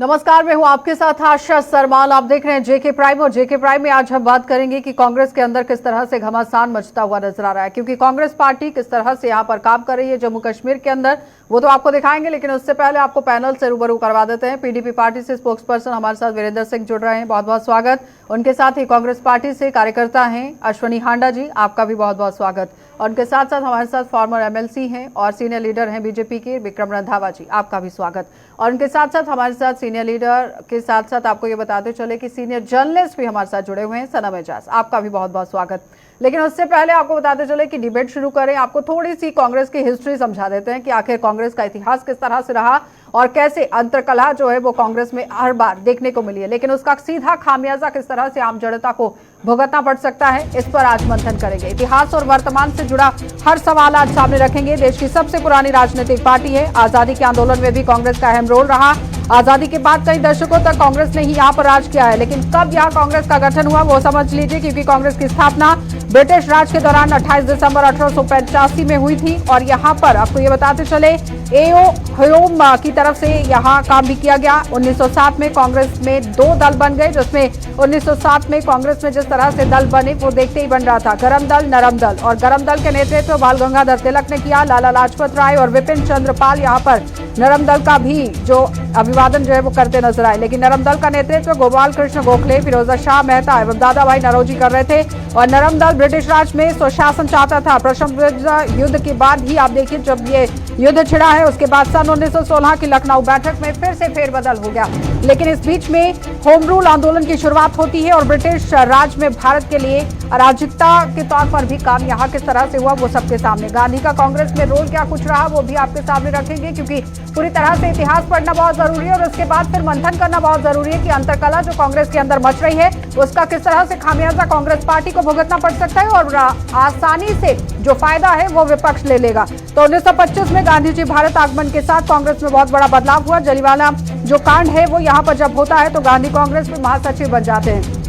नमस्कार, मैं हूं आपके साथ आशा सरमाल। आप देख रहे हैं जेके प्राइम और जेके प्राइम में आज हम बात करेंगे कि कांग्रेस के अंदर किस तरह से घमासान मचता हुआ नजर आ रहा है, क्योंकि कांग्रेस पार्टी किस तरह से यहां पर काम कर रही है जम्मू कश्मीर के अंदर, वो तो आपको दिखाएंगे। लेकिन उससे पहले आपको पैनल से रूबरू करवा देते हैं। पीडीपी पार्टी से स्पोक्स पर्सन हमारे साथ वीरेंद्र सिंह जुड़ रहे हैं, बहुत बहुत स्वागत। उनके साथ ही कांग्रेस पार्टी से कार्यकर्ता हैं अश्वनी हांडा जी, आपका भी बहुत बहुत स्वागत। और उनके साथ साथ हमारे साथ फॉर्मर एमएलसी हैं और सीनियर लीडर हैं बीजेपी के विक्रम रंधावा जी, आपका भी स्वागत। और उनके साथ साथ हमारे साथ सीनियर लीडर के साथ साथ आपको ये बताते चले कि सीनियर जर्नलिस्ट भी हमारे साथ जुड़े हुए हैं, सनम एजाज, आपका भी बहुत बहुत स्वागत। लेकिन उससे पहले आपको बताते चले कि डिबेट शुरू करें, आपको थोड़ी सी कांग्रेस की हिस्ट्री समझा देते हैं कि आखिर कांग्रेस का इतिहास किस तरह से रहा और कैसे अंतर्कलह जो है वो कांग्रेस में हर बार देखने को मिली है, लेकिन उसका सीधा खामियाजा किस तरह से आम जनता को भुगतना पड़ सकता है, इस पर आज मंथन करेंगे। इतिहास और वर्तमान से जुड़ा हर सवाल आज सामने रखेंगे। देश की सबसे पुरानी राजनीतिक पार्टी है, आजादी के आंदोलन में भी कांग्रेस का अहम रोल रहा। आजादी के बाद कई दशकों तक कांग्रेस ने ही यहाँ पर राज किया है, लेकिन कब यहाँ कांग्रेस का गठन हुआ वो समझ लीजिए, क्योंकि कांग्रेस की स्थापना ब्रिटिश राज के दौरान 28 दिसंबर 1885 में हुई थी। और यहाँ पर आपको ये बताते चले एओ ह्योम की तरफ से यहाँ काम भी किया गया। 1907 में कांग्रेस में दो दल बन गए, जिसमें 1907 में कांग्रेस में जिस तरह से दल बने वो देखते ही बन रहा था, गरम दल, नरम दल। और गरम दल के नेतृत्व बाल गंगाधर तिलक ने किया। लाला लाजपत राय और विपिन चंद्र पाल यहाँ पर नरम दल का भी जो अभिवादन जो है वो करते नजर आए, लेकिन नरम दल का नेतृत्व गोपाल कृष्ण गोखले, फिरोजा शाह मेहता एवं दादा भाई नौरोजी कर रहे थे। और नरम दल ब्रिटिश राज में स्वशासन चाहता था। प्रथम विश्व युद्ध के बाद ही आप देखिए जब ये युद्ध छिड़ा है, उसके बाद सन 1916 की लखनऊ बैठक में फिर से फेरबदल हो गया। लेकिन इस बीच में होम रूल आंदोलन की शुरुआत होती है और ब्रिटिश राज में भारत के लिए अराजकता के तौर पर भी काम यहाँ किस तरह से हुआ वो सबके सामने। गांधी का कांग्रेस में रोल क्या कुछ रहा वो भी आपके सामने रखेंगे, क्योंकि पूरी तरह से इतिहास पढ़ना बहुत जरूरी है और उसके बाद फिर मंथन करना बहुत जरूरी है कि अंतरकलह जो कांग्रेस के अंदर मच रही है उसका किस तरह से खामियाजा कांग्रेस पार्टी को भुगतना पड़ सकता है और आसानी से जो फायदा है वो विपक्ष ले लेगा। तो 1925 में गांधी जी भारत आगमन के साथ कांग्रेस में बहुत बड़ा बदलाव हुआ। जलियांवाला जो कांड है वो यहाँ पर जब होता है तो गांधी कांग्रेस में महासचिव बन जाते हैं।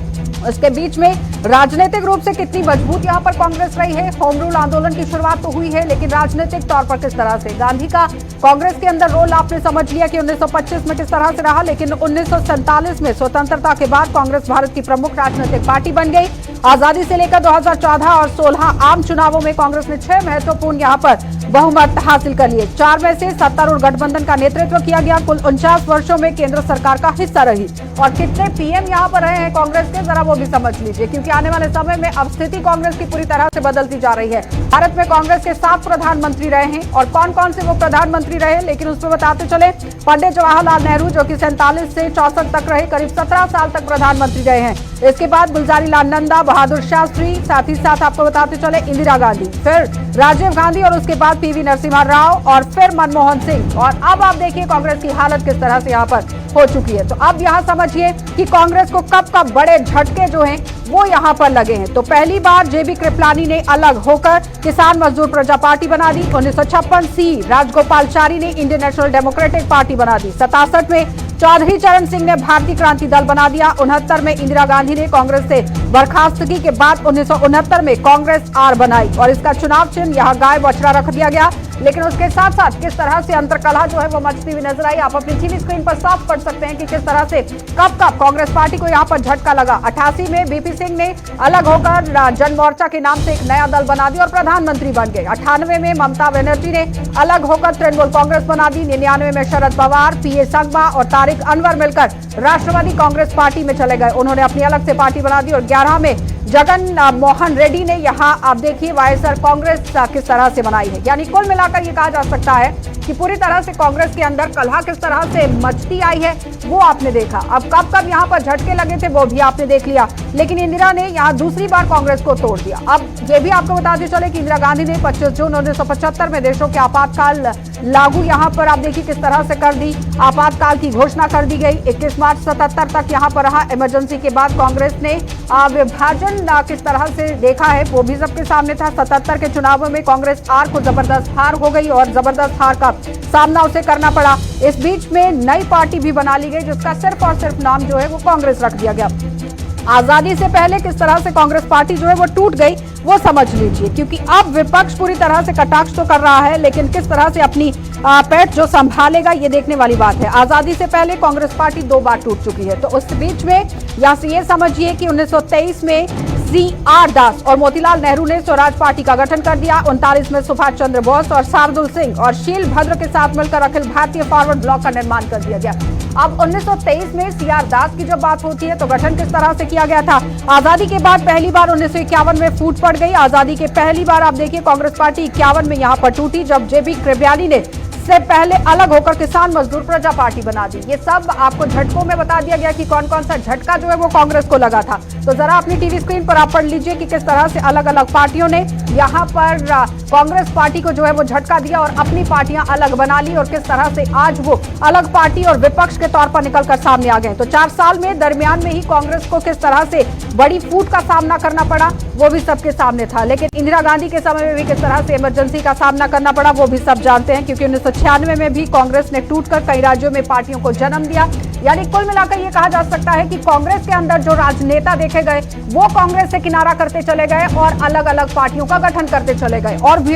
उसके बीच में राजनीतिक रूप से कितनी मजबूत यहाँ पर कांग्रेस रही है। होम रूल आंदोलन की शुरुआत तो हुई है, लेकिन राजनीतिक तौर पर किस तरह से गांधी का कांग्रेस के अंदर रोल आपने समझ लिया कि 1925 में किस तरह से रहा। लेकिन 1947 में स्वतंत्रता के बाद कांग्रेस भारत की प्रमुख राजनीतिक पार्टी बन गई। आजादी से लेकर 2014 और 16 आम चुनावों में कांग्रेस ने 6 महत्वपूर्ण यहाँ पर बहुमत हासिल कर लिए। 4 में से सत्तारूढ़ गठबंधन का नेतृत्व किया गया। कुल 49 वर्षों में केंद्र सरकार का हिस्सा रही। और कितने पीएम यहाँ पर रहे हैं कांग्रेस के, जरा वो भी समझ लीजिए, क्योंकि आने वाले समय में अब स्थिति कांग्रेस की पूरी तरह से बदलती जा रही है। भारत में कांग्रेस के 7 प्रधानमंत्री रहे हैं और कौन कौन से वो प्रधानमंत्री रहे, लेकिन उसमें बताते चले पंडित जवाहरलाल नेहरू जो कि 47 से 64 तक रहे, करीब 17 साल तक प्रधानमंत्री रहे हैं। इसके बाद गुलजारी लाल नंदा, बहादुर शास्त्री, साथ ही साथ आपको बताते चले इंदिरा गांधी, फिर राजीव गांधी और उसके बाद पीवी नरसिम्हा राव और फिर मनमोहन सिंह। और अब आप देखिए कांग्रेस की हालत किस तरह से यहाँ पर हो चुकी है। तो अब यहाँ समझिए कि कांग्रेस को कब कब बड़े झटके जो हैं वो यहाँ पर लगे हैं। तो पहली बार जेबी कृपलानी ने अलग होकर किसान मजदूर प्रजा पार्टी बना दी। 1956 सी राजगोपालचारी ने इंडियन नेशनल डेमोक्रेटिक पार्टी बना दी। 67 में चौधरी चरण सिंह ने भारतीय क्रांति दल बना दिया। 69 में इंदिरा गांधी ने कांग्रेस से बर्खास्तगी के बाद 1969 में कांग्रेस आर बनाई और इसका चुनाव चिन्ह यहाँ गाय बछड़ा रख दिया गया। लेकिन उसके साथ साथ किस तरह से अंतरकलह जो है वो मचती हुई नजर आई। आप अपनी टीवी स्क्रीन पर साफ पढ़ सकते हैं कि किस तरह से कब कब कांग्रेस पार्टी को यहाँ पर झटका लगा। 88 में बीपी सिंह ने अलग होकर जन मोर्चा के नाम से एक नया दल बना दिया और प्रधानमंत्री बन गए। 98 में ममता बनर्जी ने अलग होकर तृणमूल कांग्रेस बना दी। 99 में शरद पवार, पीए संगमा और तारिक अनवर मिलकर राष्ट्रवादी कांग्रेस पार्टी में चले गए, उन्होंने अपनी अलग से पार्टी बना दी। और 11 में जगन मोहन रेड्डी ने यहाँ आप देखिए वाईएसआर कांग्रेस किस तरह से बनाई है। यानी कुल मिलाकर ये कहा जा सकता है कि पूरी तरह से कांग्रेस के अंदर कलह किस तरह से मचती आई है वो आपने देखा। अब कब कब यहाँ पर झटके लगे थे वो भी आपने देख लिया, लेकिन इंदिरा ने यहाँ दूसरी बार कांग्रेस को तोड़ दिया। अब ये भी आपको बताते चले कि इंदिरा गांधी ने 25 जून 1975 में देशों के आपातकाल लागू यहाँ पर आप देखिए किस तरह से कर दी। आपातकाल की घोषणा कर दी गई। 21 मार्च 77 तक यहाँ पर रहा। इमरजेंसी के बाद कांग्रेस ने विभाजन किस तरह से देखा है वो भी सबके सामने था। 77 के चुनावों में कांग्रेस आर को जबरदस्त हार हो गई और जबरदस्त हार का सामना उसे करना पड़ा। इस बीच में नई पार्टी भी बना ली गई जिसका सिर्फ और सिर्फ नाम जो है वो कांग्रेस रख दिया गया। आजादी से पहले किस तरह से कांग्रेस पार्टी जो है वो टूट गई वो समझ लीजिए, क्योंकि अब विपक्ष पूरी तरह से कटाक्ष तो कर रहा है, लेकिन किस तरह से अपनी पेट जो संभालेगा ये देखने वाली बात है। आजादी से पहले कांग्रेस पार्टी 2 बार टूट चुकी है, तो उस बीच में यहाँ से ये समझिए कि 1923 में CR दास और मोतीलाल नेहरू ने स्वराज पार्टी का गठन कर दिया। 39 में सुभाष चंद्र बोस और शार्दुल सिंह और शील भद्र के साथ मिलकर अखिल भारतीय फॉरवर्ड ब्लॉक का निर्माण कर दिया गया। अब 1923 में CR दास की जब बात होती है तो गठन किस तरह से किया गया था। आजादी के बाद पहली बार 1951 में फूट पड़ गई। आजादी के पहली बार आप देखिए कांग्रेस पार्टी 51 में यहां पर टूटी, जब JB कृपयाली ने से पहले अलग होकर किसान मजदूर प्रजा पार्टी बना दी। ये सब आपको झटकों में बता दिया गया कि कौन कौन सा झटका जो है वो कांग्रेस को लगा था। तो जरा अपनी टीवी स्क्रीन पर आप पढ़ लीजिए कि किस तरह से अलग अलग पार्टियों ने यहाँ पर कांग्रेस पार्टी को जो है वो झटका दिया और अपनी पार्टियां अलग बना ली, और किस तरह से आज वो अलग पार्टी और विपक्ष के तौर पर निकलकर सामने आ गए। तो 4 साल में दरमियान में ही कांग्रेस को किस तरह से बड़ी फूट का सामना करना पड़ा वो भी सबके सामने था। लेकिन इंदिरा गांधी के समय में भी किस तरह से इमरजेंसी का सामना करना पड़ा वो भी सब जानते हैं, क्योंकि 1996 में भी कांग्रेस ने टूटकर कई राज्यों में पार्टियों को जन्म दिया। यानी कुल मिलाकर ये कहा जा सकता है कि कांग्रेस के अंदर जो राजनेता देखे गए वो कांग्रेस से किनारा करते चले गए और अलग अलग पार्टियों का गठन करते चले गए, और भी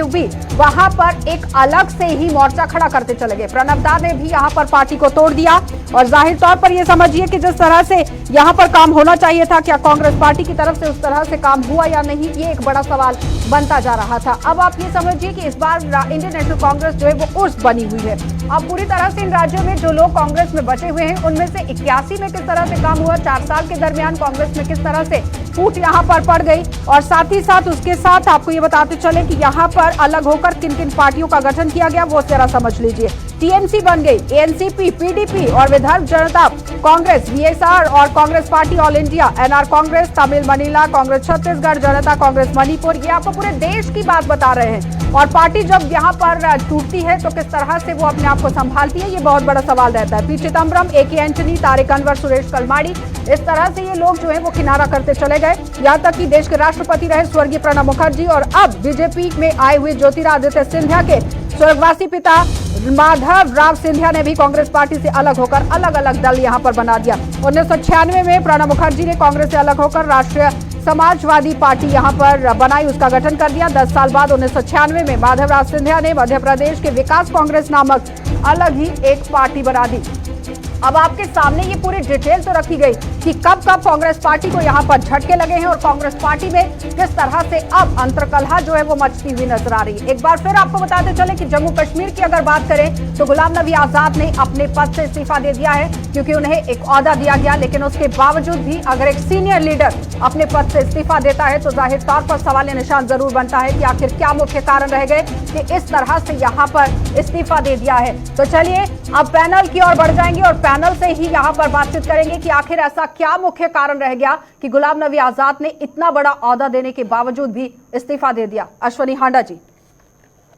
वहां पर एक अलग से ही मोर्चा खड़ा करते चले गए। प्रणब दा ने भी यहां पर पार्टी को तोड़ दिया, और जाहिर तौर पर यह समझिए कि जिस तरह से यहां पर काम होना चाहिए था, क्या कांग्रेस पार्टी की तरफ से उस तरह से काम हुआ या नहीं, ये एक बड़ा सवाल बनता जा रहा था। अब आप ये समझिए कि इस बार इंडियन नेशनल कांग्रेस जो है वो उर्स बनी हुई है। अब पूरी तरह से इन राज्यों में जो लोग कांग्रेस में बचे हुए हैं उनमें से 81 में किस तरह से काम हुआ, 4 साल के दरमियान कांग्रेस में किस तरह से फूट यहाँ पर पड़ गई, और साथ ही साथ उसके साथ आपको ये बताते चले कि यहाँ पर अलग होकर किन किन पार्टियों का गठन किया गया वो जरा समझ लीजिए। TNC बन गई, ANCP, PDP और विदर्भ जनता कांग्रेस, VSR और Congress party all India, NR Congress, Tamil Manila Congress, Chhattisgarh जनता कांग्रेस मणिपुर। ये आपको पूरे देश की बात बता रहे हैं। और पार्टी जब यहाँ पर टूटती है तो किस तरह से वो अपने आप को संभालती है, ये बहुत बड़ा सवाल रहता है। P Chidambaram, AK Antony, Tariq Anwar, Suresh Kalmadi, इस तरह से ये लोग जो है वो किनारा करते चले गए। यहाँ तक कि देश के राष्ट्रपति रहे स्वर्गीय प्रणब मुखर्जी, और अब बीजेपी में आए हुए ज्योतिरादित्य सिंधिया के स्वर्गवासी पिता माधव राव सिंधिया ने भी कांग्रेस पार्टी से अलग होकर अलग अलग दल यहां पर बना दिया। 1996 में प्रणब मुखर्जी ने कांग्रेस से अलग होकर राष्ट्रीय समाजवादी पार्टी यहां पर बनाई, उसका गठन कर दिया। 10 साल बाद 1996 में माधव राव सिंधिया ने मध्य प्रदेश के विकास कांग्रेस नामक अलग ही एक पार्टी बना दी। अब आपके सामने ये पूरी डिटेल तो रखी गई कि कब कब कांग्रेस पार्टी को यहाँ पर झटके लगे हैं और कांग्रेस पार्टी में किस तरह से अब अंतर्कलह जो है वो मचती हुई नजर आ रही है। एक बार फिर आपको बताते चले कि जम्मू कश्मीर की अगर बात करें तो गुलाम नबी आजाद ने अपने पद से इस्तीफा दे दिया है, क्योंकि उन्हें एक ओहदा दिया गया। लेकिन उसके बावजूद भी अगर एक सीनियर लीडर अपने पद से इस्तीफा देता है तो जाहिर तौर पर सवाल निशान जरूर बनता है कि आखिर क्या मुख्य कारण रह गए कि इस तरह से यहाँ पर इस्तीफा दे दिया है। तो चलिए अब पैनल की ओर बढ़ जाएंगे और पैनल से ही यहाँ पर बातचीत करेंगे कि आखिर ऐसा क्या मुख्य कारण रह गया कि गुलाम नबी आजाद ने इतना बड़ा ओहदा देने के बावजूद भी इस्तीफा दे दिया। अश्वनी हांडा जी,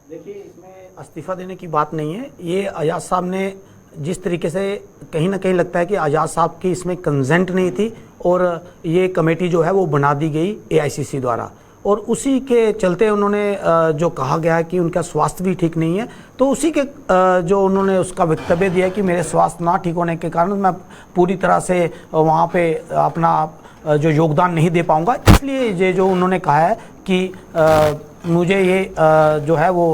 देखिए इसमें इस्तीफा देने की बात नहीं है। ये आजाद साहब ने जिस तरीके से कहीं ना कहीं लगता है कि आजाद साहब की इसमें कंसेंट नहीं थी, और ये कमेटी जो है वो बना दी गई AICC द्वारा, और उसी के चलते उन्होंने जो कहा गया है कि उनका स्वास्थ्य भी ठीक नहीं है, तो उसी के जो उन्होंने उसका वक्तव्य दिया कि मेरे स्वास्थ्य ना ठीक होने के कारण मैं पूरी तरह से वहाँ पे अपना जो योगदान नहीं दे पाऊँगा, इसलिए ये जो उन्होंने कहा है कि मुझे ये जो है वो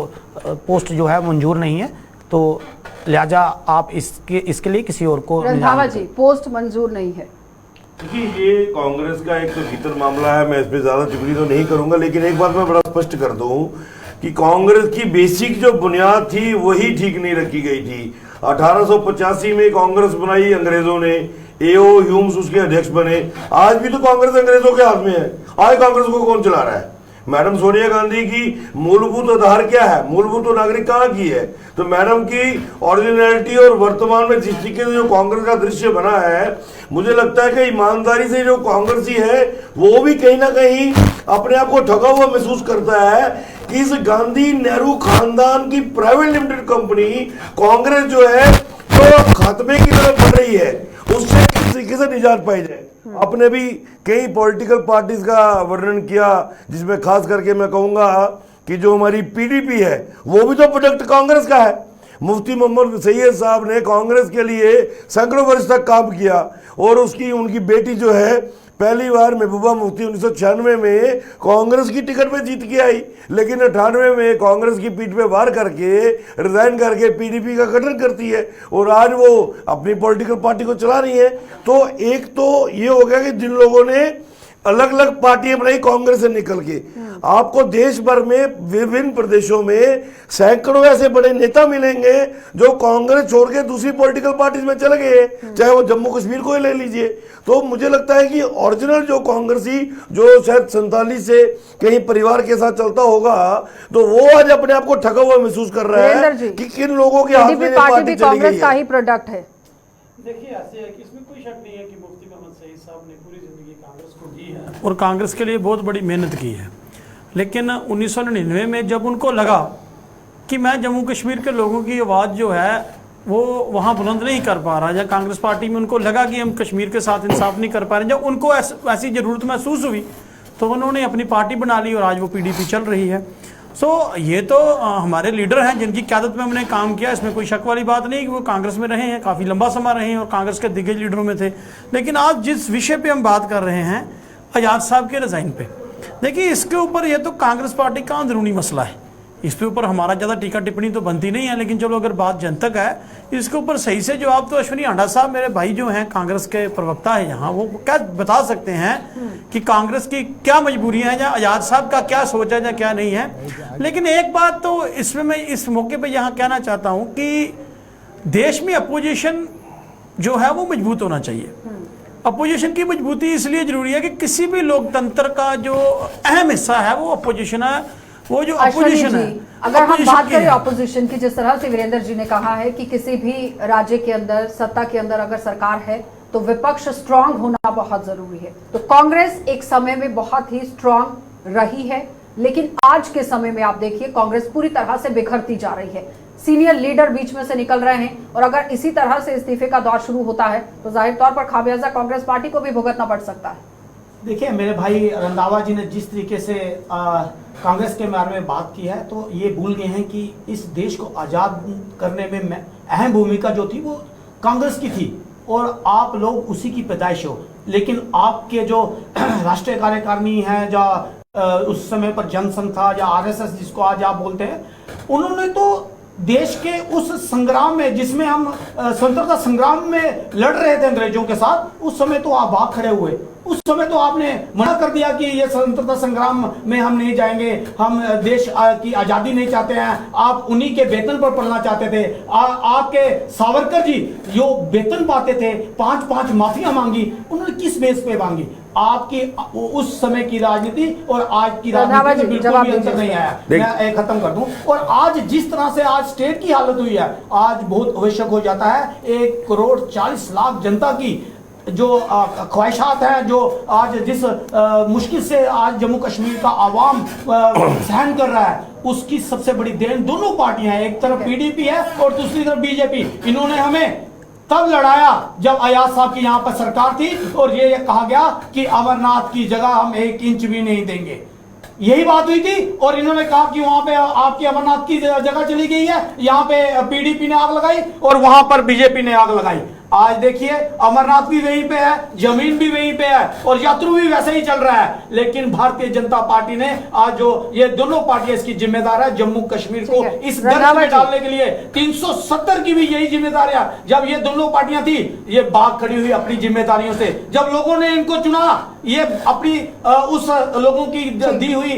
पोस्ट जो है मंजूर नहीं है, तो लिहाजा आप इसके लिए किसी और को। रंधावा जी, पोस्ट मंजूर नहीं है। देखिए ये कांग्रेस का एक तो भीतर मामला है, मैं इस पर ज्यादा टिप्पणी तो नहीं करूंगा, लेकिन एक बात मैं बड़ा स्पष्ट कर दूं कि कांग्रेस की बेसिक जो बुनियाद थी वही ठीक नहीं रखी गई थी। 1885 में कांग्रेस बनाई अंग्रेजों ने, AO ह्यूम्स उसके अध्यक्ष बने। आज भी तो कांग्रेस अंग्रेजों के हाथ में है। आज कांग्रेस को कौन चला रहा है? मैडम सोनिया गांधी की मूलभूत आधार क्या है? मूलभूत नागरिक कहाँ की है? तो मैडम की ओरिजिनलिटी और वर्तमान में जिस तरीके से जो कांग्रेस का दृश्य बना है, मुझे लगता है कि ईमानदारी से जो कांग्रेसी है वो भी कहीं ना कहीं अपने आप को ठगा हुआ महसूस करता है कि इस गांधी नेहरू खानदान की प्राइवेट लिमिटेड कंपनी कांग्रेस जो है तो खात्मे की तरफ बढ़ रही है, उससे किस तरीके से निजात पाई जाए। आपने भी कई पॉलिटिकल पार्टीज का वर्णन किया, जिसमें खास करके मैं कहूंगा कि जो हमारी PDP है वो भी तो प्रोडक्ट कांग्रेस का है। मुफ्ती मोहम्मद सैयद साहब ने कांग्रेस के लिए सैकड़ों वर्ष तक काम किया, और उनकी बेटी जो है पहली बार महबूबा मुफ्ती 1996 में कांग्रेस की टिकट पे जीत के आई, लेकिन 98 में कांग्रेस की पीठ पे वार करके रिजाइन करके पीडीपी का गठन करती है और आज वो अपनी पॉलिटिकल पार्टी को चला रही है। तो एक तो ये हो गया कि जिन लोगों ने अलग अलग पार्टियां बनाई कांग्रेस से निकल के, आपको देश भर में विभिन्न प्रदेशों में सैकड़ों ऐसे बड़े नेता मिलेंगे जो कांग्रेस छोड़ के दूसरी पॉलिटिकल पार्टीज में चले गए, चाहे वो जम्मू कश्मीर को ही ले लीजिए। तो मुझे लगता है कि ओरिजिनल जो कांग्रेसी जो शायद 47 से कहीं परिवार के साथ चलता होगा, तो वो आज अपने आप को ठगा हुआ महसूस कर रहा है कि किन लोगों के हाथ में ये पार्टी चली गई का है। ही प्रोडक्ट है। देखिए ऐसे है कि इसमें कोई शक नहीं है कि मुफ्ती मोहम्मद सईद साहब ने पूरी जिंदगी कांग्रेस को दी है और कांग्रेस के लिए बहुत बड़ी मेहनत की है। लेकिन 1999 में जब उनको लगा कि मैं जम्मू कश्मीर के लोगों की आवाज़ जो है वो वहाँ बुलंद नहीं कर पा रहा, या कांग्रेस पार्टी में उनको लगा कि हम कश्मीर के साथ इंसाफ नहीं कर पा रहे, जब उनको ऐसी ज़रूरत महसूस हुई तो उन्होंने अपनी पार्टी बना ली और आज वो पीडीपी चल रही है। ये तो हमारे लीडर हैं जिनकी क़यादत में हमने काम किया, इसमें कोई शक वाली बात नहीं कि वो कांग्रेस में रहे हैं, काफ़ी लंबा समय रहे हैं और कांग्रेस के दिग्गज लीडरों में थे। लेकिन आज जिस विषय पे हम बात कर रहे हैं आज़ाद साहब के रिज़ाइन पे, देखिए इसके ऊपर ये तो कांग्रेस पार्टी का अंदरूनी मसला है, इस पे ऊपर हमारा ज़्यादा टीका टिप्पणी तो बनती नहीं है। लेकिन चलो अगर बात जनतक है, इसके ऊपर सही से जवाब तो अश्विनी आंडा साहब मेरे भाई जो हैं कांग्रेस के प्रवक्ता है यहाँ, वो क्या बता सकते हैं कि कांग्रेस की क्या मजबूरियां हैं या आज़ाद साहब का क्या सोच है या क्या नहीं है। लेकिन एक बात तो इसमें मैं इस मौके पर यहाँ कहना चाहता हूँ कि देश में अपोजिशन जो है वो मजबूत होना चाहिए। अपोजिशन की मजबूती इसलिए जरूरी है कि किसी भी लोकतंत्र का जो अहम हिस्सा है वो अपोजिशन है, वो जो अपोजिशन है। अगर हम बात करें अपोजिशन की, जिस तरह से वीरेंद्र जी ने कहा है कि किसी भी राज्य के अंदर सत्ता के अंदर अगर सरकार है तो विपक्ष स्ट्रांग होना बहुत जरूरी है। तो कांग्रेस एक समय में बहुत ही स्ट्रांग रही है, लेकिन आज के समय में आप देखिए कांग्रेस पूरी तरह से बिखरती जा रही है, सीनियर लीडर बीच में से निकल रहे हैं और अगर इसी तरह से इस्तीफे का दौर शुरू होता है तो जाहिर तौर पर खामियाजा कांग्रेस पार्टी को भी भुगतना पड़ सकता है। देखिए मेरे भाई रंधावा जी ने जिस तरीके से कांग्रेस के बारे में बात की है, तो ये भूल गए हैं कि इस देश को आज़ाद करने में अहम भूमिका जो थी वो कांग्रेस की थी और आप लोग उसी की पैदाइश हो। लेकिन आपके जो राष्ट्रीय कार्यकारिणी है, जो उस समय पर जनसंघ था या आरएसएस जिसको आज आप बोलते हैं, उन्होंने तो देश के उस संग्राम में जिसमें हम स्वतंत्रता संग्राम में लड़ रहे थे अंग्रेजों के साथ, उस समय तो आप भाग खड़े हुए, उस समय तो आपने मना कर दिया कि ये स्वतंत्रता संग्राम में हम नहीं जाएंगे, हम देश की आजादी नहीं चाहते हैं। आप उन्हीं के वेतन पर पढ़ना चाहते थे। आपके सावरकर जी जो वेतन पाते थे, 5-5 माफिया मांगी, उन्होंने किस बेस पे मांगी? आपकी उस समय की राजनीति और आज की राजनीति में बिल्कुल भी अंतर नहीं आया। मैं खत्म कर दूं। और आज जिस तरह से आज स्टेट की हालत हुई है, आज बहुत आवश्यक हो जाता है 1 करोड़ 40 लाख जनता की जो ख्वाहिशात हैं, जो आज जिस मुश्किल से आज जम्मू कश्मीर का आवाम सहन कर रहा है, उसकी सबसे बड़ी देन दोनों पार्टियां हैं, एक तरफ पीडीपी है और दूसरी तरफ बीजेपी। इन्होंने हमें तब लड़ाया जब अयाज साहब की यहाँ पर सरकार थी और ये कहा गया कि अमरनाथ की जगह हम 1 इंच भी नहीं देंगे, यही बात हुई थी। और इन्होंने कहा कि वहां पे आपकी अमरनाथ की जगह चली गई है, यहाँ पे पीडीपी ने आग लगाई और वहां पर बीजेपी ने आग लगाई। आज देखिए अमरनाथ भी वहीं पे है, जमीन भी वहीं पे है और यात्रु भी वैसे ही चल रहा है। लेकिन भारतीय जनता पार्टी ने आज जो ये दोनों पार्टियां इसकी जिम्मेदार है जम्मू कश्मीर को इस गर्त में डालने के लिए 370 की भी यही जिम्मेदारियां, जब ये दोनों पार्टियां थी ये भाग खड़ी हुई अपनी जिम्मेदारियों से। जब लोगों ने इनको चुना, ये अपनी उस लोगों की दी हुई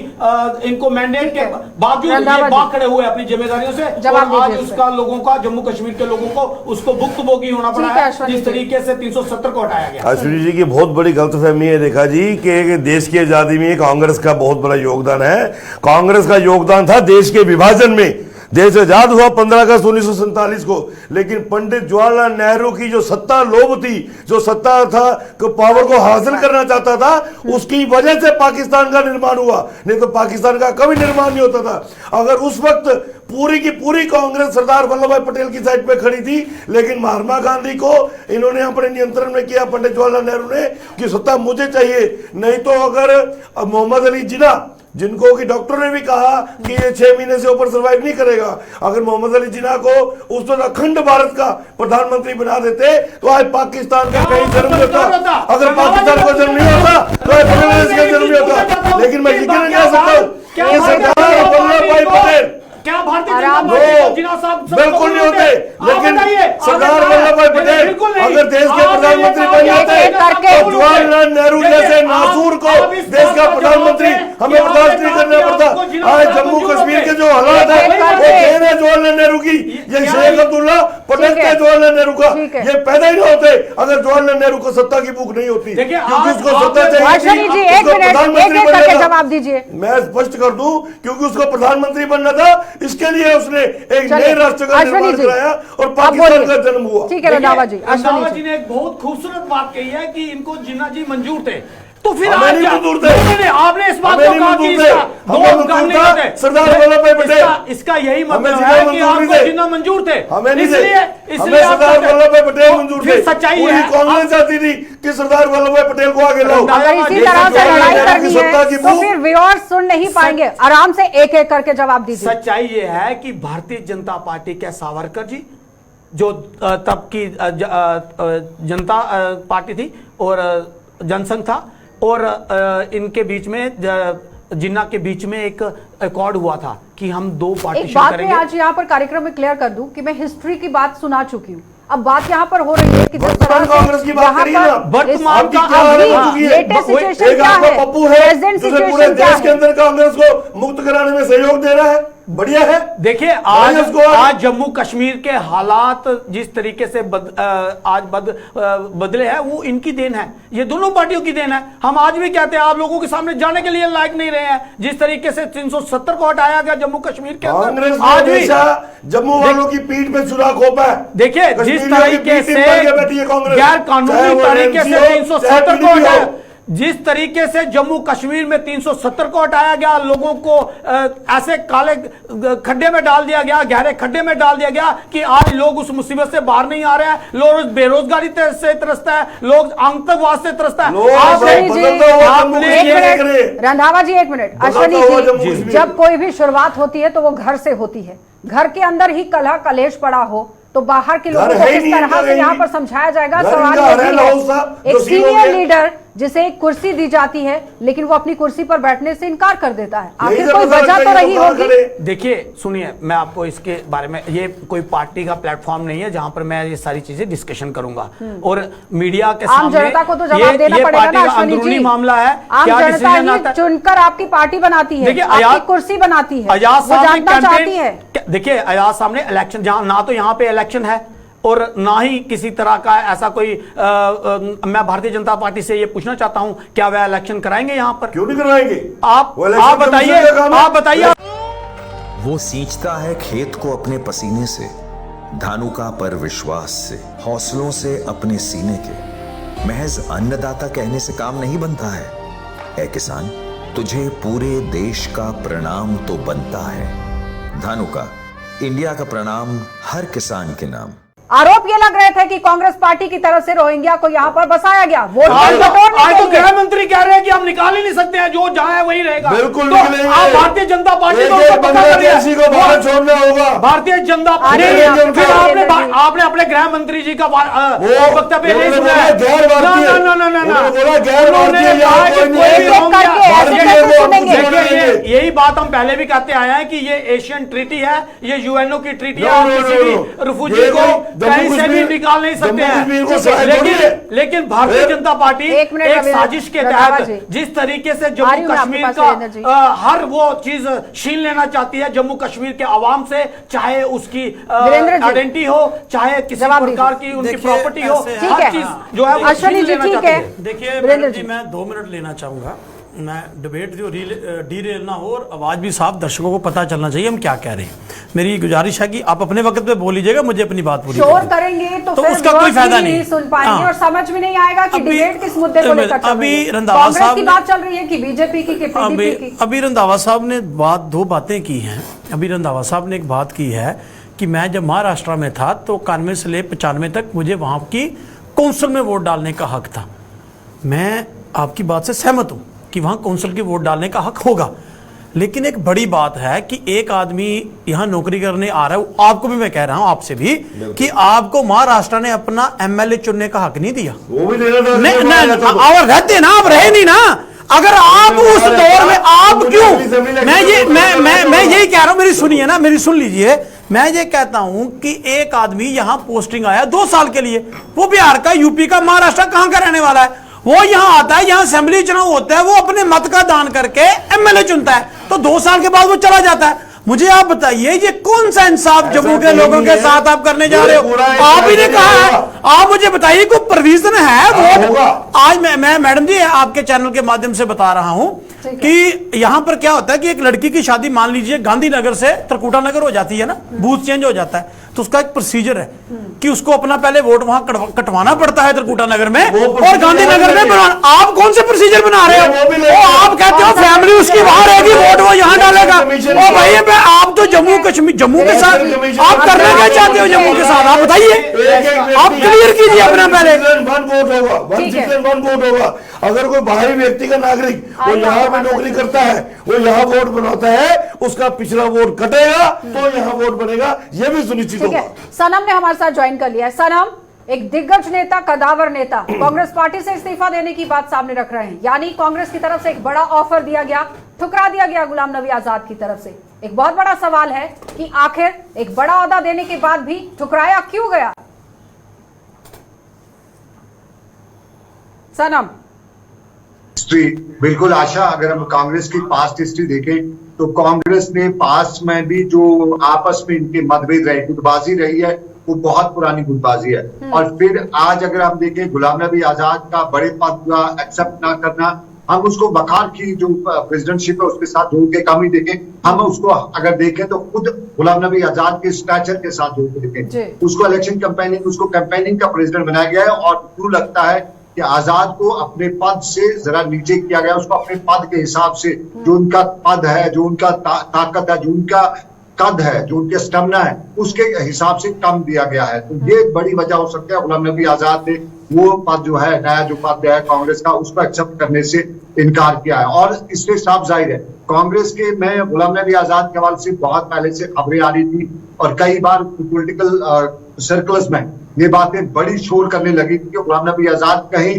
इनको मैंडेट के बावजूद ये भाग खड़े हुए अपनी जिम्मेदारियों से, और आज उसका लोगों का, जम्मू कश्मीर के लोगों को उसको भुक्तभोगी होना पड़ा है जिस तरीके से 370 को हटाया गया। अश्विनी जी की बहुत बड़ी गलतफहमी है रेखा जी कि देश की आजादी में कांग्रेस का बहुत बड़ा योगदान है। कांग्रेस का योगदान था देश के विभाजन में। देश आजाद हुआ 15 अगस्त 1947 को, लेकिन पंडित जवाहरलाल नेहरू की जो सत्ता लोभ थी, जो सत्ता था पावर को हासिल करना चाहता था, उसकी वजह से पाकिस्तान का निर्माण हुआ, नहीं तो पाकिस्तान का कभी निर्माण नहीं होता था। अगर उस वक्त पूरी की पूरी कांग्रेस सरदार वल्लभ भाई पटेल की साइड पे खड़ी थी, लेकिन महात्मा गांधी को इन्होंने अपने नियंत्रण में किया, पंडित जवाहरलाल नेहरू ने, कि सत्ता मुझे चाहिए। नहीं तो अगर मोहम्मद अली जिन्ना जिनको कि डॉक्टर ने भी कहा कि ये 6 महीने से ऊपर सर्वाइव नहीं करेगा। अगर मोहम्मद अली जिन्ना को उस वक्त अखंड भारत का प्रधानमंत्री बना देते तो आज पाकिस्तान का कहीं जन्म नहीं होता। अगर पाकिस्तान को जन्म नहीं होता तो आज बांग्लादेश का जन्म नहीं होता। लेकिन मैं यकीन नहीं कह सकता हूं सरदार वल्लभ भाई पटेल क्या भारतीय जनता पार्टी जिन्ना साहब बिल्कुल नहीं होते, लेकिन सरदार वल्लभ भाई पटेल अगर देश के प्रधानमंत्री बन जाते तो जवाहरलाल नेहरू जैसे नासूर को देश का प्रधानमंत्री हमें बर्दाश्त नहीं करना पड़ता। आज जम्मू कश्मीर के जो हालात है वो देन है जवाहरलाल नेहरू की, ये शेख अब्दुल्ला प्रोडक्ट है जवाहरलाल नेहरू का। ये पैदा ही नहीं होते अगर जवाहरलाल नेहरू को सत्ता की भूख नहीं होती, क्योंकि उसको सत्ता चाहिए, प्रधानमंत्री बनना था। मैं स्पष्ट कर दूं, क्योंकि उसको प्रधानमंत्री बनना था, इसके लिए उसने एक नए राष्ट्र का निर्माण कराया और पाकिस्तान का जन्म हुआ। ठीक है रंधावा जी, रंधावा जी ने एक बहुत खूबसूरत बात कही है कि इनको जिन्ना जी मंजूर थे, तो फिर हमें नहीं मंजूर थे। आपने इस बात को कहा कि इसका सरदार वल्लभ भाई पटेल, इसका यही मतलब है कि आपको जिन्ना मंजूर थे, हमें नहीं थे, इसलिए सरदार वल्लभ भाई पटेल मंजूर थे। सच्चाई है कांग्रेस चाहती थी कि सरदार वल्लभ भाई पटेल को आगे लाओ। अगर इसी तरह से लड़ाई करनी है तो फिर व्यूअर्स सुन नहीं पाएंगे। आराम से एक एक करके जवाब दीजिए। सच्चाई ये है कि भारतीय जनता पार्टी के सावरकर जी जो तब की जनता पार्टी थी और जनसंघ था, और इनके बीच में जिन्ना के बीच में एक अकॉर्ड हुआ था कि हम 2 पार्टीशन एक बात करेंगे। मैं आज यहाँ पर कार्यक्रम में क्लियर कर दूं कि मैं हिस्ट्री की बात सुना चुकी हूँ। अब बात यहाँ पर हो रही है कि वर्तमान कांग्रेस की बात करिए ना, वर्तमान का लेटेस्ट सिचुएशन क्या है, पप्पू है प्रेजेंट जो पूरे सिचुएशन क्या देश के है। अंदर कांग्रेस को मुक्त कराने में सहयोग दे रहा है, बढ़िया है। देखिए आज जम्मू कश्मीर के हालात जिस तरीके से बदले हैं वो इनकी देन है, ये दोनों पार्टियों की देन है। हम आज भी कहते हैं आप लोगों के सामने जाने के लिए लायक नहीं रहे हैं। जिस तरीके से 370 को हटाया गया जम्मू कश्मीर के अंदर, कांग्रेस आज भी जम्मू वालों की पीठ पे छुरा खोपा है। देखिए जिस तरीके से गैर कानूनी तरीके से 370 को हटाया, जिस तरीके से जम्मू कश्मीर में 370 को हटाया गया, लोगों को ऐसे काले खड्डे में डाल दिया गया, गहरे खड्डे में डाल दिया गया कि आज लोग उस मुसीबत से बाहर नहीं आ रहे हैं। लोग बेरोजगारी से त्रस्त है, लोग आतंकवाद से त्रस्त है। रंधावा जी एक मिनट। अश्विनी जी, जब कोई भी शुरुआत होती है तो वो घर से होती है। घर के अंदर ही कलह कलेश पड़ा हो तो बाहर के लोगों को किस तरह से यहाँ पर समझाया जाएगा। सवाल ये भी है, एक सीनियर लीडर जिसे एक कुर्सी दी जाती है लेकिन वो अपनी कुर्सी पर बैठने से इनकार कर देता है, आखिर कोई वजह तो रही होगी। देखिए सुनिए, मैं आपको इसके बारे में, ये कोई पार्टी का प्लेटफॉर्म नहीं है जहां पर मैं ये सारी चीजें डिस्कशन करूंगा, और मीडिया के आम जनता को तो जवाब देना पड़ेगा ना अश्विनी जी। मामला है, आम जनता ही चुनकर आपकी पार्टी बनाती है, आपकी कुर्सी बनाती है, वो जानना चाहती है। देखिए अयाज साहब ने इलेक्शन, जहां ना तो यहाँ पे इलेक्शन है और ना ही किसी तरह का ऐसा कोई मैं भारतीय जनता पार्टी से ये पूछना चाहता हूं, क्या वह इलेक्शन कराएंगे यहाँ पर? क्यों नहीं करवाएंगे? आप बताइए। वो सींचता है खेत को अपने पसीने से, धानुका पर विश्वास से, हौसलों से अपने सीने के। महज अन्नदाता कहने से काम नहीं बनता है। ऐ किसान, तुझे पूरे देश का प्रणाम तो बनता है। धानुका, इंडिया का प्रणाम हर किसान के नाम। आरोप ये लग रहे थे कि कांग्रेस पार्टी की तरफ से रोहिंग्या को यहाँ पर बसाया गया। आज तो गृह मंत्री कह रहे हैं कि हम निकाल ही नहीं सकते हैं, जो जहां है वही रहेगा। बिल्कुल तो आप भारतीय जनता पार्टी को भारत छोड़ना होगा। भारतीय जनता पार्टी, फिर आपने अपने गृह मंत्री जी का वक्तव्य नहीं सुना है। यही बात हम पहले भी कहते आए हैं कि ये एशियन ट्रीटी है, ये यूएनओ की ट्रीटी है, और किसी भी रिफ्यूजी को कहीं से भी निकाल नहीं सकते हैं। लेकिन भारतीय जनता पार्टी एक साजिश के तहत जिस तरीके से जम्मू कश्मीर का हर वो चीज छीन लेना चाहती है जम्मू कश्मीर के आवाम से, चाहे उसकी आइडेंटिटी हो, चाहे किसी प्रकार की उनकी प्रॉपर्टी हो, हर चीज जो है वो छीन लेना चाहती है। देखिए मैडम जी, मैं 2 मिनट लेना चाहूंगा। मैं डिबेट जो डीरेल ना हो और आवाज भी साफ, दर्शकों को पता चलना चाहिए हम क्या कह रहे हैं। मेरी गुजारिश है कि आप अपने वक्त पे बोल लीजिएगा, मुझे अपनी बात पूरी शोर करेंगे तो उसका कोई फायदा नहीं सुन पाएंगे और समझ में नहीं आएगा कि डिबेट किस मुद्दे को लेकर चल रही है। कांग्रेस की बात चल रही है कि बीजेपी की, पीडीपी की। अभी रंधावा साहब ने 2 बातें की हैं। अभी रंधावा साहब ने एक बात की है कि मैं जब महाराष्ट्र में था तो 91 से ले 95 तक मुझे वहां की काउंसिल में वोट डालने का हक था। मैं आपकी बात से सहमत हूं कि वहां काउंसिल के वोट डालने का हक होगा, लेकिन एक बड़ी बात है कि एक आदमी यहाँ नौकरी करने आ रहा है, आपको भी मैं कह रहा हूं, आपसे भी, कि आपको महाराष्ट्र ने अपना एमएलए चुनने का हक नहीं दिया। वो भी देना था, और रहते ना, आप रहे नहीं ना। अगर आप उस दौर में आप क्यों, मैं यही कह रहा हूं, मेरी सुनिए ना, मेरी सुन लीजिए। मैं ये कहता हूं कि एक आदमी यहां पोस्टिंग आया 2 साल के लिए, वो बिहार का, यूपी का, महाराष्ट्र कहां का रहने वाला है, वो यहां आता है, यहां असेंबली चुनाव होता है, वो अपने मत का दान करके एमएलए चुनता है, तो 2 साल के बाद वो चला जाता है। मुझे आप बताइए ये कौन सा इंसाफ जम्मू के लोगों के साथ आप करने जा रहे हो? आप ही ने कहा है, आप मुझे बताइए कोई प्रोविजन है वो? आज मैं मैडम जी आपके चैनल के माध्यम से बता रहा हूं कि यहां पर क्या होता है कि एक लड़की की शादी मान लीजिए गांधीनगर से त्रिकुटा नगर हो जाती है ना, बूथ चेंज हो जाता है, तो उसका एक प्रोसीजर है कि उसको अपना पहले वोट वहां कटवाना पड़ता है त्रिकुटा नगर में और गांधीनगर में बनवाना। आप कौन से प्रोसीजर बना रहे हो? आप कहते हो फैमिली उसकी वहां रहेगी, वोट वो यहां डालेगा। ओ भाई आप तो जम्मू कश्मीर, जम्मू के साथ आप करना क्या चाहते हो? जम्मू के साथ आप बताइए, आप क्लियर कीजिए अपना पहले। 1 वोट होगा, 1 citizen 1 वोट होगा। अगर कोई बाहरी व्यक्ति का नागरिक वो यहाँ पे नौकरी करता है, वो यहाँ वोट बनाता है, उसका पिछला वोट कटेगा तो यहाँ वोट बनेगा, ये भी सुनिश्चित होगा। सनम ने हमारे साथ ज्वाइन कर लिया है। सनम, एक दिग्गज नेता, कदावर नेता कांग्रेस पार्टी से इस्तीफा देने की बात सामने रख रहे हैं, यानी कांग्रेस की तरफ से एक बड़ा ऑफर दिया गया, ठुकरा दिया गया गुलाम नबी आजाद की तरफ से। एक बहुत बड़ा सवाल है कि आखिर एक बड़ा ओहदा देने के बाद भी ठुकराया क्यों गया? सनम। बिल्कुल आशा, अगर हम कांग्रेस की पास्ट हिस्ट्री देखें तो कांग्रेस ने पास्ट में भी जो आपस में इनके मतभेद रहे, गुटबाजी रही है, वो बहुत पुरानी गुटबाजी है। और फिर आज अगर हम देखें गुलाम नबी आजाद का बड़े पद का एक्सेप्ट ना करना, हम उसको बखार की जो प्रेसिडेंटशिप है उसके साथ जोड़ के कम ही देखें, हम उसको अगर देखें तो खुद गुलाम नबी आजाद के स्टैचर के साथ जोड़ के देखें, उसको इलेक्शन कैंपेनिंग, उसको कैंपेनिंग का प्रेसिडेंट बनाया गया है। और क्यों लगता है कि आजाद को अपने पद से जरा नीचे किया गया, उसको अपने पद के हिसाब से, जो उनका पद है, जो उनका ताकत है, जो उनका कद है, जो उनके स्टेमिना है, उसके हिसाब से कम दिया गया है। तो ये बड़ी वजह हो सकती है गुलाम नबी आजाद ने वो पद जो है, नया जो पद है कांग्रेस का, उसको एक्सेप्ट करने से इनकार किया है। और इससे साफ जाहिर है कांग्रेस के में गुलाम नबी आजाद के हवाले से बहुत पहले से खबरें आ रही थी और कई बार पॉलिटिकल सर्कल्स में ये बातें बड़ी शोर करने लगी थी कि गुलाम नबी आजाद कहीं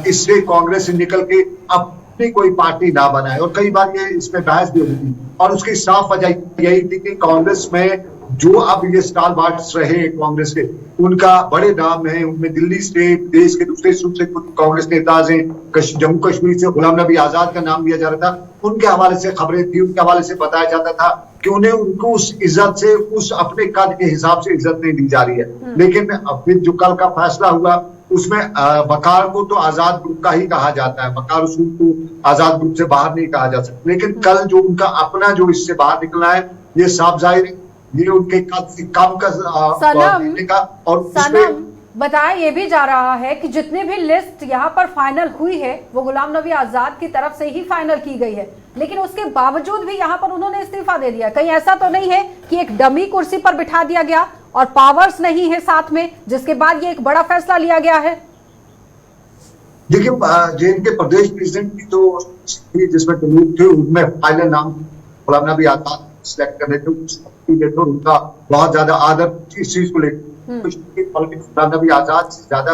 इससे कांग्रेस से निकल के अपनी कोई पार्टी ना बनाए, और कई बार ये इसमें बहस भी हुई थी। और उसकी साफ वजह यही थी कि कांग्रेस में जो अब ये स्टार बार्ट्स रहे कांग्रेस के, उनका बड़े नाम है, उनमें दिल्ली से, देश के दूसरे सूबे से कुछ कांग्रेस नेता हैं, जम्मू कश्मीर से गुलाम नबी आजाद का नाम लिया जा रहा था, उनके हवाले से खबरें थी, उनके हवाले से बताया जाता था कि उन्हें उनको उस इज्जत से, उस अपने कद के हिसाब से इज्जत नहीं दी जा रही है। लेकिन फिर जो कल का फैसला हुआ उसमें वकार को तो आजाद ग्रुप का ही कहा जाता है, वकार रसूल को आजाद ग्रुप से बाहर नहीं कहा जा सकता। लेकिन कल जो उनका अपना जो इससे बाहर निकला है, ये साफ जाहिर ये उनके कद से कम का। और सनम, बताया ये भी जा रहा है कि जितने भी लिस्ट यहाँ पर फाइनल हुई है वो गुलाम नबी आजाद की तरफ से ही फाइनल की गई है, लेकिन उसके बावजूद भी यहाँ पर उन्होंने इस्तीफा दे दिया। कहीं ऐसा तो नहीं है कि एक डमी कुर्सी पर बिठा दिया गया और पावर्स नहीं है साथ में, जिसके बाद ये एक बड़ा फैसला लिया गया है? देखिए, JNK प्रदेश प्रेसिडेंट की तो जिसमें थे उनमें फाइनल नाम गुलाम नबी आजाद सिलेक्ट करने थे, तो उनका बहुत ज्यादा आदर इस चीज को लेकर गुलाम नबी आजाद से ज्यादा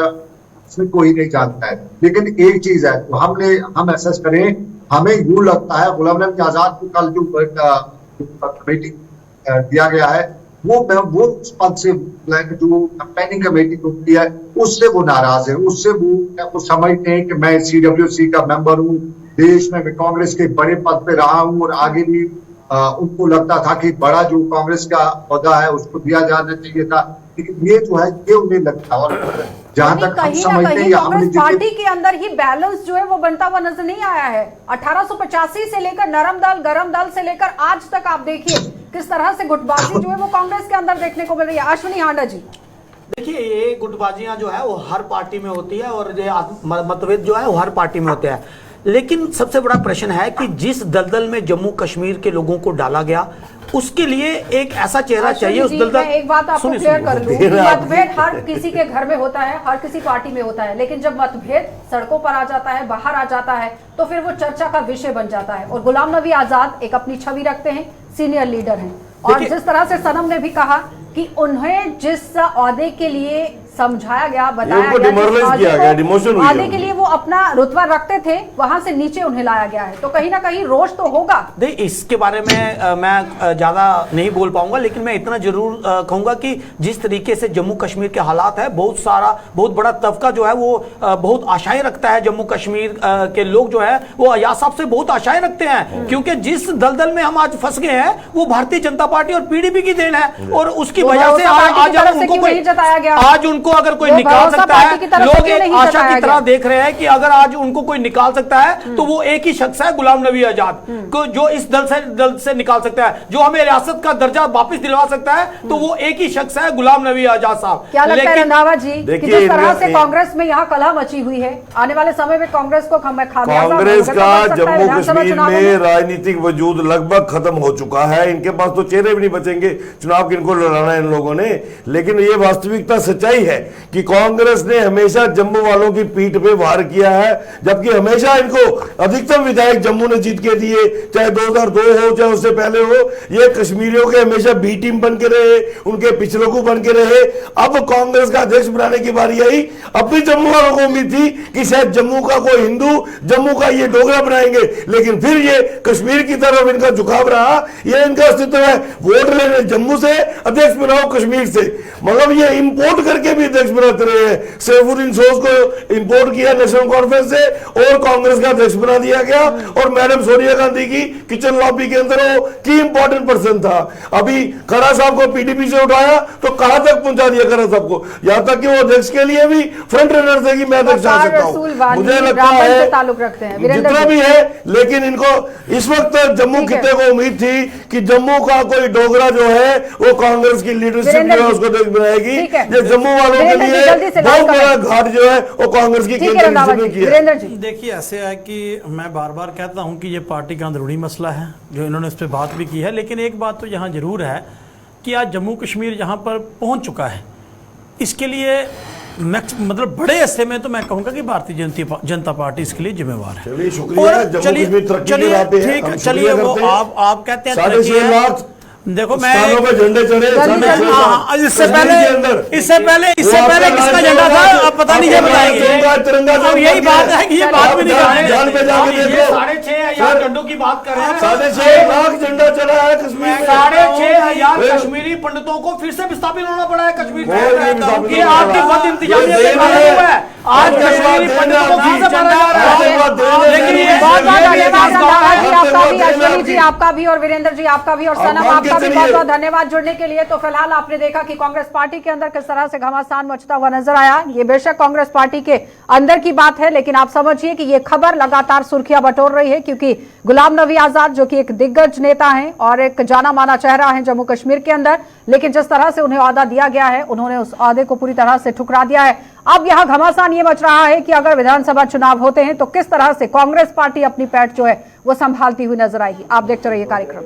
इसमें कोई नहीं जानता है। लेकिन एक चीज है, तो हम एसेस करें, हमें यूं लगता है गुलाम नबी आजाद को कल जो कमेटी दिया गया है वो उस पद से जो कैंपेनिंग कमेटी होती है उससे वो नाराज है, उससे वो समझते हैं कि मैं CWC का मेंबर हूँ, देश में मैं कांग्रेस के बड़े पद पे रहा हूँ और आगे भी उनको लगता था कि बड़ा जो कांग्रेस का पौधा है उसको दिया जाना चाहिए था। लेकिन ये जो है ये उन्हें लगता है, और जहां तक हम समझते हैं कांग्रेस पार्टी के अंदर ही बैलेंस जो है वो बनता हुआ नजर नहीं आया है। 1885 से लेकर नरम दल, गरम दल से लेकर आज तक आप देखिए किस तरह से गुटबाजी जो है वो कांग्रेस के अंदर देखने को मिल रही है। अश्विनी हांडा जी, देखिए ये गुटबाजियां जो है वो हर पार्टी में होती है और ये मतभेद जो है वो हर पार्टी में होते हैं, लेकिन सबसे बड़ा प्रश्न है कि जिस दलदल में जम्मू कश्मीर के लोगों को डाला गया, उसके लिए एक ऐसा चेहरा चाहिए उस दलदल। मैं एक बात आपको क्लियर कर लूं, मतभेद हर किसी के घर में होता है, हर किसी पार्टी में होता है, लेकिन जब मतभेद सड़कों पर आ जाता है, बाहर आ जाता है, तो फिर वो चर्चा का विषय बन जाता है। और गुलाम नबी आजाद एक अपनी छवि रखते हैं, सीनियर लीडर हैं, और जिस तरह से सनम ने भी कहा कि उन्हें जिस ओहदे के लिए समझाया गया, बताया गया, ओहदे के लिए वो अपना रुतबा रखते थे, वहां से नीचे उन्हें लाया गया है, तो कहीं ना कहीं रोष तो होगा। देखिए, इसके बारे में मैं ज्यादा नहीं बोल पाऊंगा, लेकिन मैं इतना जरूर कहूंगा कि जिस तरीके से जम्मू कश्मीर के हालात है, बहुत बड़ा तबका जो है वो बहुत आशाएं रखता है। जम्मू कश्मीर के लोग जो है वो अयाज साहब से बहुत आशाएं रखते हैं, क्योंकि जिस दलदल में हम आज फंस गए हैं वो भारतीय जनता पार्टी और पीडीपी की देन है, और उसकी वजह से आज उनको अगर कोई निकाल सकता है, लोग एक आशा की तरह देख रहे हैं कि अगर आज उनको कोई निकाल सकता है तो वो एक ही शख्स है, गुलाम नबी आजाद, जो इस दल से निकाल सकता है, जो हमें रियासत का दर्जा वापस दिलवा सकता है, तो वो एक ही शख्स है, गुलाम नबी आजाद साहब। क्या लगता है रंधावा जी कि जिस तरह से कांग्रेस में यहाँ कलह मची हुई है, आने वाले समय में कांग्रेस को कांग्रेस का जम्मू कश्मीर में राजनीतिक वजूद लगभग खत्म हो चुका है। इनके पास तो चेहरे भी नहीं बचेंगे, चुनाव किनको लड़ाना है इन लोगों ने। लेकिन ये वास्तविकता सच्चाई है कि कांग्रेस ने हमेशा जम्मू वालों की पीठ पे वार किया है, जबकि हमेशा इनको अधिकतम विधायक जम्मू ने जीत के दिए, चाहे 2002 हो चाहे उससे पहले हो। ये कश्मीरियों के हमेशा बी टीम बन के रहे, उनके पिछलों को बन के रहे। अब कांग्रेस का अध्यक्ष बनाने की बारी आई। अब भी जम्मू वालों को उम्मीद थी कि शायद जम्मू का कोई हिंदू, जम्मू का ये डोगरा बनाएंगे, लेकिन फिर ये कश्मीर की तरफ इनका झुकाव रहा। ये इनका अस्तित्व है, वोट लेने जम्मू से, अध्यक्ष बनाओ कश्मीर से। मतलब ये इंपोर्ट करके भी अध्यक्ष बनाते रहे हैं। सैफुद्दीन सोज को इंपोर्ट किया नेशनल कॉन्फ्रेंस से और कांग्रेस का अध्यक्ष बना दिया गया, और मैडम सोनिया गांधी की किचन लॉबी के अंदर वो की इंपॉर्टेंट पर्सन था। अभी खरा साहब को पीडीपी से उठाया तो कहां तक पहुंचा दिया खरा साहब को, यहां तक कि वो अध्यक्ष के लिए भी फ्रंट रनर थे कि मैं अध्यक्ष आ सकता हूं। मुझे लगता है ताल्लुक रखते हैं जितना भी है, लेकिन इनको इस वक्त जम्मू खित्ते को उम्मीद थी कि जम्मू का कोई डोगरा जो है वो कांग्रेस की लीडरशिप जो है उसको अध्यक्ष बनाएगी। ये जम्मू वालों के लिए बहुत बड़ा घाट जो है वो कांग्रेस की केंद्र ने किया। देखिए, ऐसे है कि मैं बार बार कहता हूं कि ये पार्टी का अंदरूनी मसला है, जो इन्होंने इस पर बात भी की है, लेकिन एक बात तो यहाँ जरूर है कि आज जम्मू कश्मीर यहाँ पर पहुंच चुका है। इसके लिए मतलब बड़े हिस्से में तो मैं कहूंगा कि भारतीय जनता पार्टी इसके लिए जिम्मेवार है। चलिए, शुक्रिया। चलिए वो आप कहते हैं देखो, मैं झंडे चढ़े इससे पहले किसका झंडा था अब पता नहीं, ये बताएंगे। अब यही बात है कि ये बात भी नहीं कर रहे। 6,500 झंडों की बात कर रहे हैं। 6.5 लाख झंडा चढ़ा है कश्मीर में। 6,500 कश्मीरी पंडितों को फिर से विस्थापित होना पड़ा है कश्मीर में। ये आपकी बद इंतजामियत से हुआ है। आज कश्मीरी पंडितों को फिर से मारा जा रहा है। लेकिन ये आपका भी और वीरेंद्र जी आपका भी और सनम आपका भी बहुत बहुत धन्यवाद जुड़ने के लिए। तो फिलहाल आपने देखा कि कांग्रेस पार्टी के अंदर किस तरह से घमासान मचता हुआ नजर आया। ये बेशक कांग्रेस पार्टी के अंदर की बात है, लेकिन आप समझिए कि ये खबर लगातार सुर्खियां बटोर रही है, क्योंकि गुलाम नबी आजाद जो कि एक दिग्गज नेता हैं और एक जाना माना चेहरा है जम्मू कश्मीर के अंदर, लेकिन जिस तरह से उन्हें ओहदा दिया गया है, उन्होंने उस ओहदे को पूरी तरह से ठुकरा दिया है। अब यहां घमासान ये मच रहा है कि अगर विधानसभा चुनाव होते हैं तो किस तरह से कांग्रेस पार्टी अपनी पैठ जो है वो संभालती हुई नजर आएगी। आप देखते रहिए कार्यक्रम।